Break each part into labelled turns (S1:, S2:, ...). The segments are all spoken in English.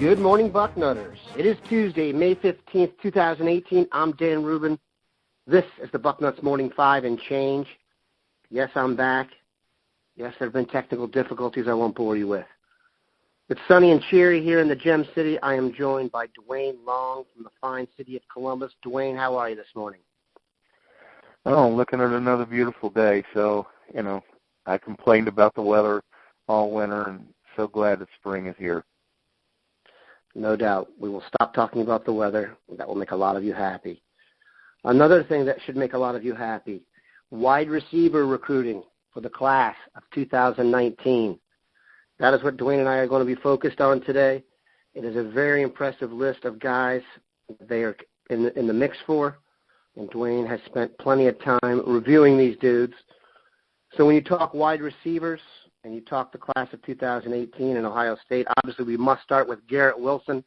S1: Good morning, Bucknutters. It is Tuesday, May 15th, 2018. I'm Dan Rubin. This is the Bucknuts Morning 5 and change. Yes, I'm back. Yes, there have been technical difficulties I won't bore you with. It's sunny and cheery here in the Gem City. I am joined by Duane Long from the fine city of Columbus. Duane, how are you this morning?
S2: Oh, I'm looking at another beautiful day. So, I complained about the weather all winter and so glad that spring is here.
S1: No doubt. We will stop talking about the weather. That will make a lot of you happy. Another thing that should make a lot of you happy, wide receiver recruiting for the class of 2019. That is what Duane and I are going to be focused on today. It is a very impressive list of guys they are in the mix for, and Duane has spent plenty of time reviewing these dudes. So when you talk wide receivers, and you talk the class of 2018 in Ohio State, obviously we must start with Garrett Wilson.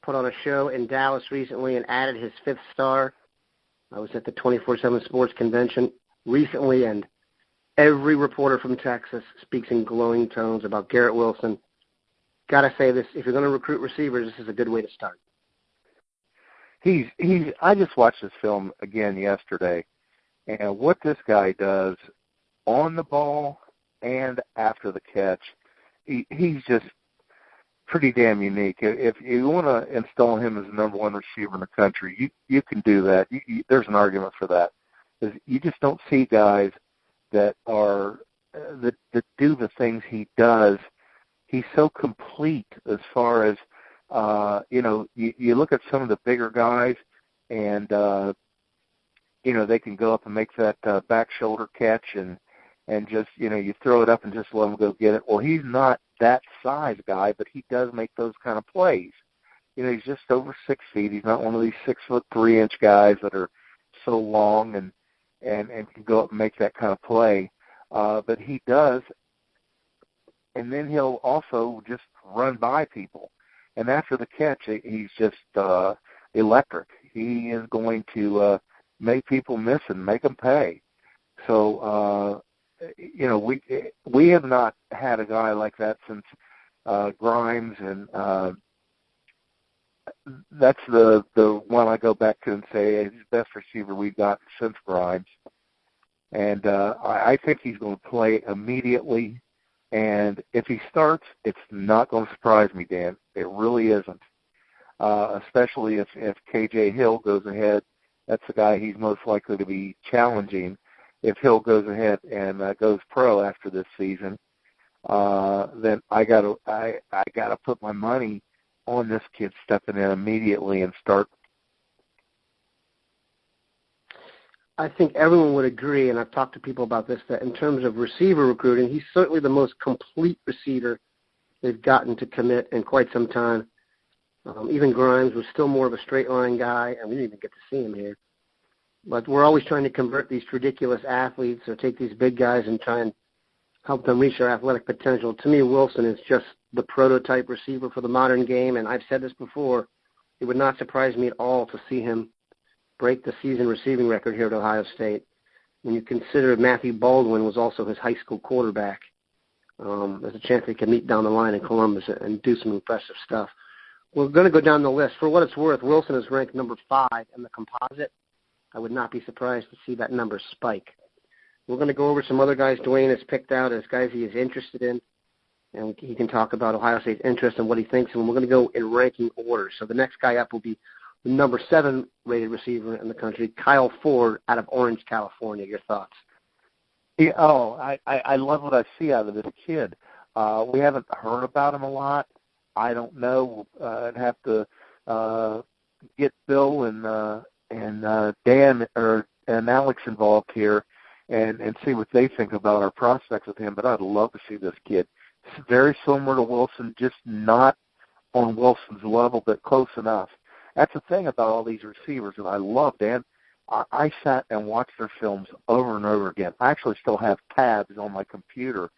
S1: Put on a show in Dallas recently and added his fifth star. I was at the 24/7 Sports Convention recently, and every reporter from Texas speaks in glowing tones about Garrett Wilson. Got to say this, if you're going to recruit receivers, this is a good way to start.
S2: I just watched this film again yesterday, and what this guy does on the ball and after the catch, he's just pretty damn unique. If you want to install him as the number one receiver in the country, you can do that. There's an argument for that. You just don't see guys that are that do the things he does. He's so complete as far as you look at some of the bigger guys, and they can go up and make that back shoulder catch and just, you throw it up and just let him go get it. Well, he's not that size guy, but he does make those kind of plays. He's just over 6 feet. He's not one of these 6'3" guys that are so long and can go up and make that kind of play. But he does, and then he'll also just run by people. And after the catch, he's just electric. He is going to make people miss and make them pay. So, we have not had a guy like that since Grimes, and that's the one I go back to and say he's the best receiver we've got since Grimes. And I think he's going to play immediately. And if he starts, it's not going to surprise me, Dan. It really isn't, especially if K.J. Hill goes ahead. That's the guy he's most likely to be challenging. If Hill goes ahead and goes pro after this season, then I gotta put my money on this kid stepping in immediately and start.
S1: I think everyone would agree, and I've talked to people about this, that in terms of receiver recruiting, he's certainly the most complete receiver they've gotten to commit in quite some time. Even Grimes was still more of a straight line guy, and we didn't even get to see him here. But we're always trying to convert these ridiculous athletes or take these big guys and try and help them reach their athletic potential. To me, Wilson is just the prototype receiver for the modern game, and I've said this before. It would not surprise me at all to see him break the season receiving record here at Ohio State. When you consider Matthew Baldwin was also his high school quarterback, there's a chance they can meet down the line in Columbus and do some impressive stuff. We're going to go down the list. For what it's worth, Wilson is ranked number 5 in the composite. I would not be surprised to see that number spike. We're going to go over some other guys Duane has picked out as guys he is interested in, and he can talk about Ohio State's interest and what he thinks, and we're going to go in ranking order. So the next guy up will be the number 7 rated receiver in the country, Kyle Ford out of Orange, California. Your thoughts?
S2: Yeah, I love what I see out of this kid. We haven't heard about him a lot. I don't know. I'd have to get Bill and Dan and Alex involved here and see what they think about our prospects with him. But I'd love to see this kid. It's very similar to Wilson, just not on Wilson's level, but close enough. That's the thing about all these receivers that I love, Dan. I sat and watched their films over and over again. I actually still have tabs on my computer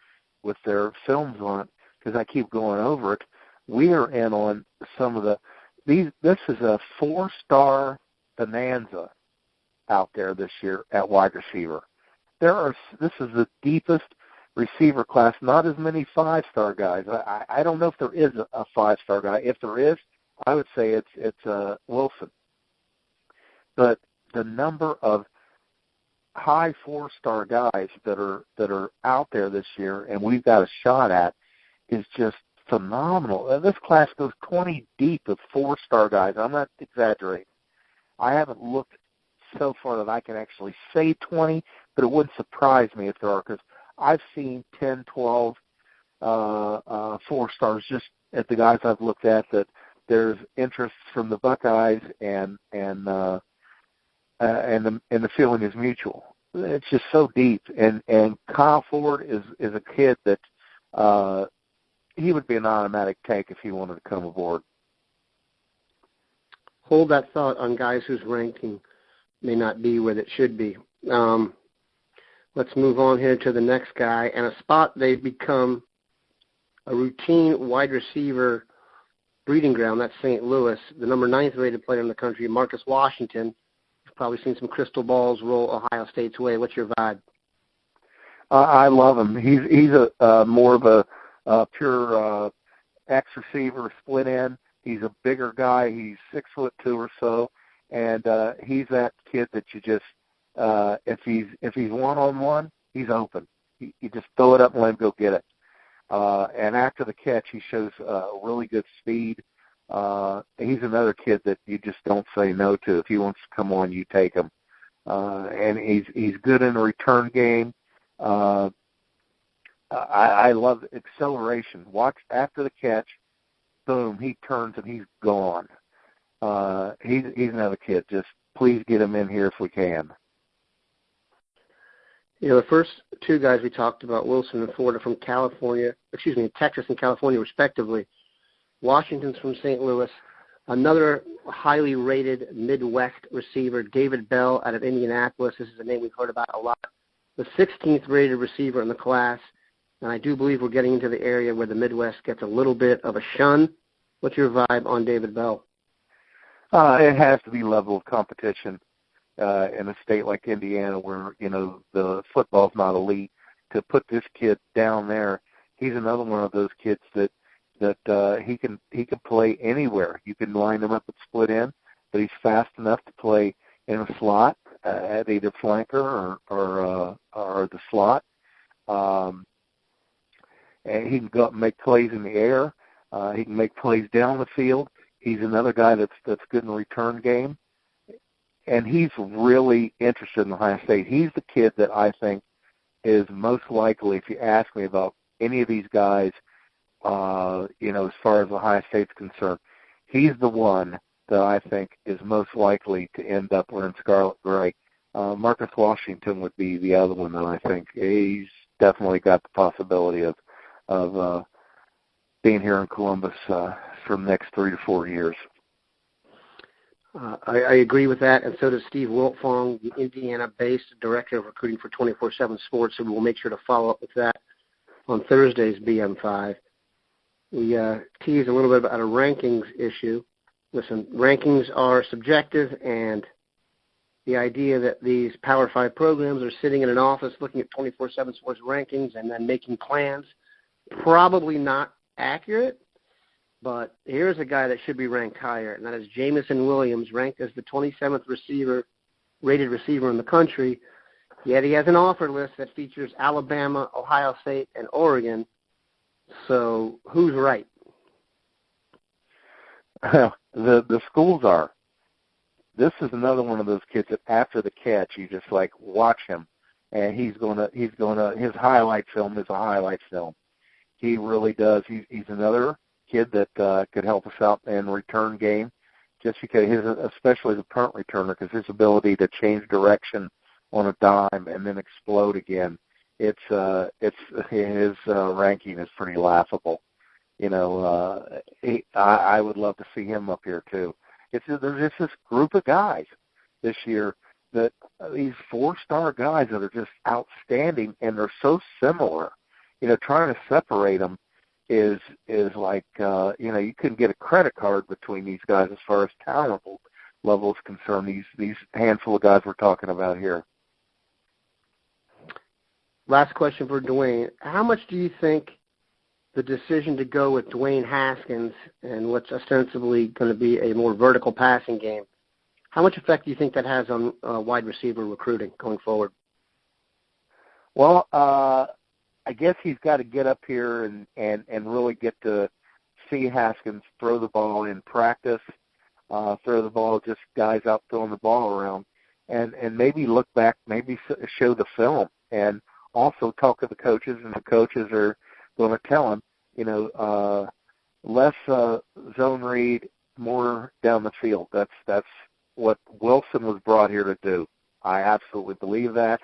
S2: with their films on it because I keep going over it. We are in on some of this is a 4-star bonanza out there this year at wide receiver. This is the deepest receiver class, not as many five-star guys. I don't know if there is a five-star guy. If there is, I would say it's Wilson. But the number of high four-star guys that are out there this year and we've got a shot at is just phenomenal. This class goes 20 deep of four-star guys. I'm not exaggerating. I haven't looked so far that I can actually say 20, but it wouldn't surprise me if there are, because I've seen 10, 12 four-stars just at the guys I've looked at, that there's interest from the Buckeyes and the feeling is mutual. It's just so deep. And Kyle Ford is a kid that he would be an automatic take if he wanted to come aboard.
S1: Hold that thought on guys whose ranking may not be where it should be. Let's move on here to the next guy. And a spot they've become a routine wide receiver breeding ground, that's St. Louis. The number 9th rated player in the country, Marcus Washington. You've probably seen some crystal balls roll Ohio State's way. What's your vibe?
S2: I love him. He's a more of a pure X receiver, split end. He's a bigger guy. He's 6'2" or so, and he's that kid that you just if he's one-on-one, he's open. You just throw it up and let him go get it. And after the catch, he shows really good speed. He's another kid that you just don't say no to. If he wants to come on, you take him. And he's good in the return game. I love acceleration. Watch after the catch, boom, he turns and he's gone. He's another kid. Just please get him in here if we can.
S1: You know, the first two guys we talked about, Wilson and Ford, are from Texas and California, respectively. Washington's from St. Louis. Another highly rated Midwest receiver, David Bell, out of Indianapolis. This is a name we've heard about a lot. The 16th rated receiver in the class. And I do believe we're getting into the area where the Midwest gets a little bit of a shun. What's your vibe on David Bell?
S2: It has to be level of competition in a state like Indiana where, you know, the football's not elite. To put this kid down there, he's another one of those kids that he can play anywhere. You can line him up at split end, but he's fast enough to play in a slot at either flanker or the slot. And he can go up and make plays in the air. He can make plays down the field. He's another guy that's good in the return game. And he's really interested in Ohio State. He's the kid that I think is most likely, if you ask me about any of these guys, you know, as far as Ohio State's concerned, he's the one that I think is most likely to end up wearing scarlet gray. Marcus Washington would be the other one that I think he's definitely got the possibility of being here in Columbus for the next 3 to 4 years.
S1: I agree with that, and so does Steve Wiltfong, the Indiana-based director of recruiting for 24/7 Sports, so we'll make sure to follow up with that on Thursday's BM5. We teased a little bit about a rankings issue. Listen, rankings are subjective, and the idea that these Power 5 programs are sitting in an office looking at 24/7 Sports rankings and then making plans, probably not accurate. But here's a guy that should be ranked higher, and that is Jamison Williams, ranked as the 27th rated receiver in the country. Yet he has an offer list that features Alabama, Ohio State, and Oregon. So who's right?
S2: The schools are. This is another one of those kids that after the catch, you just like watch him, and his highlight film is a highlight film. He really does. He's another kid that could help us out in return game, just because especially the punt returner, because his ability to change direction on a dime and then explode again, his ranking is pretty laughable. You know, I would love to see him up here too. There's just this group of guys this year that these 4-star guys that are just outstanding, and they're so similar. You know, trying to separate them is like, you know, you couldn't get a credit card between these guys as far as talent level is concerned, these handful of guys we're talking about here.
S1: Last question for Duane. How much do you think the decision to go with Dwayne Haskins and what's ostensibly going to be a more vertical passing game, how much effect do you think that has on wide receiver recruiting going forward?
S2: Well, I guess he's got to get up here and really get to see Haskins throw the ball in practice, throw the ball, just guys out throwing the ball around, and maybe look back, maybe show the film, and also talk to the coaches, and the coaches are going to tell him, less zone read, more down the field. That's what Wilson was brought here to do. I absolutely believe that.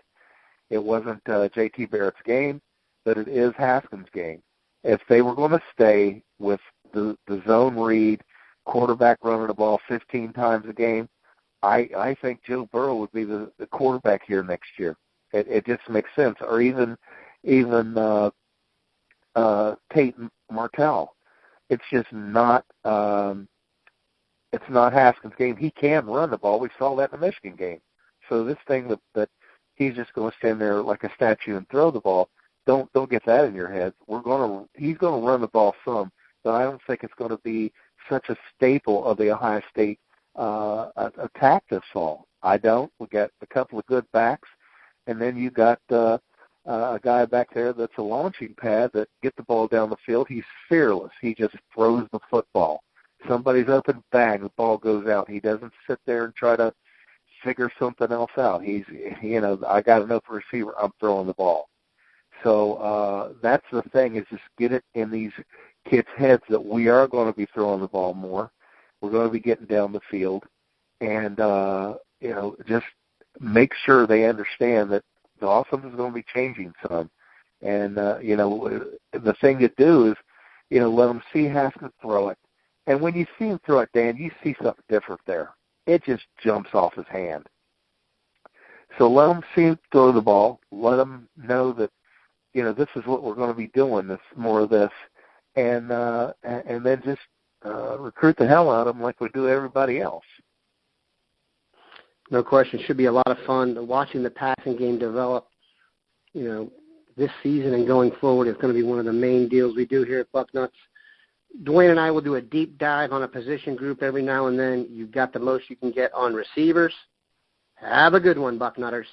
S2: It wasn't J.T. Barrett's game, but it is Haskins' game. If they were going to stay with the zone read, quarterback running the ball 15 times a game, I think Joe Burrow would be the quarterback here next year. It just makes sense. Or even Tate Martell. It's just not it's not Haskins' game. He can run the ball. We saw that in the Michigan game. So this thing that he's just going to stand there like a statue and throw the ball, don't get that in your head. He's going to run the ball some, but I don't think it's going to be such a staple of the Ohio State attack this fall. I don't. We got a couple of good backs, and then you got a guy back there that's a launching pad that get the ball down the field. He's fearless. He just throws the football. Somebody's open, bang, the ball goes out. He doesn't sit there and try to figure something else out. He's, I got an open receiver, I'm throwing the ball. So that's the thing, is just get it in these kids' heads that we are going to be throwing the ball more. We're going to be getting down the field. And, just make sure they understand that the offense is going to be changing some. And, the thing to do is, let them see Haskins throw it. And when you see him throw it, Dan, you see something different there. It just jumps off his hand. So let them see him throw the ball. Let them know that, this is what we're going to be doing, this more of this. And then just recruit the hell out of them like we do everybody else.
S1: No question. It should be a lot of fun. Watching the passing game develop, this season and going forward is going to be one of the main deals we do here at Bucknuts. Duane and I will do a deep dive on a position group every now and then. You've got the most you can get on receivers. Have a good one, Bucknutters.